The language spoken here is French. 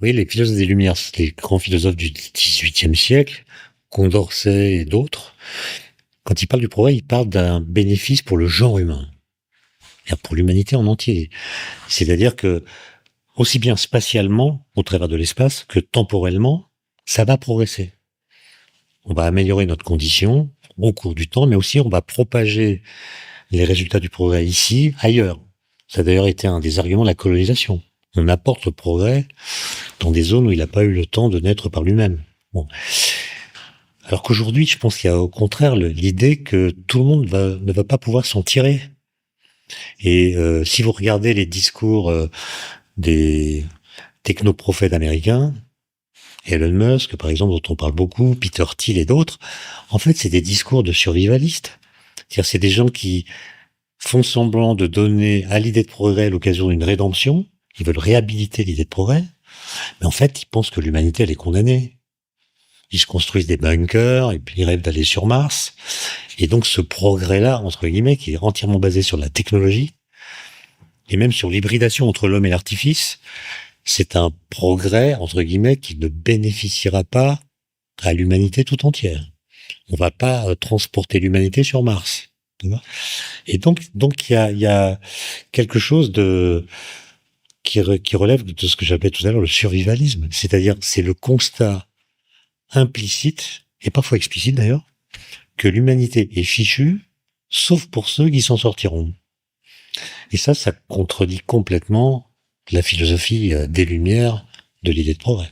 Oui, les philosophes des Lumières, c'est les grands philosophes du XVIIIe siècle, Condorcet et d'autres. Quand ils parlent du progrès, ils parlent d'un bénéfice pour le genre humain, c'est-à-dire pour l'humanité en entier. C'est-à-dire que, aussi bien spatialement, au travers de l'espace, que temporellement, ça va progresser. On va améliorer notre condition au cours du temps, mais aussi on va propager les résultats du progrès ici, ailleurs. Ça a d'ailleurs été un des arguments de la colonisation. On apporte le progrès dans des zones où il n'a pas eu le temps de naître par lui-même. Bon. Alors qu'aujourd'hui, je pense qu'il y a au contraire l'idée que tout le monde ne va pas pouvoir s'en tirer. Et si vous regardez les discours des technoprophètes américains, Elon Musk, par exemple, dont on parle beaucoup, Peter Thiel et d'autres, en fait, c'est des discours de survivalistes. C'est-à-dire, c'est des gens qui font semblant de donner à l'idée de progrès l'occasion d'une rédemption. Ils veulent réhabiliter l'idée de progrès. Mais en fait, ils pensent que l'humanité, elle est condamnée. Ils se construisent des bunkers et puis ils rêvent d'aller sur Mars. Et donc, ce progrès-là, entre guillemets, qui est entièrement basé sur la technologie et même sur l'hybridation entre l'homme et l'artifice, c'est un progrès, entre guillemets, qui ne bénéficiera pas à l'humanité tout entière. On va pas transporter l'humanité sur Mars. Et donc il y a quelque chose qui relève de ce que j'appelais tout à l'heure le survivalisme. C'est-à-dire, c'est le constat implicite, et parfois explicite d'ailleurs, que l'humanité est fichue, sauf pour ceux qui s'en sortiront. Et ça contredit complètement la philosophie des Lumières de l'idée de progrès.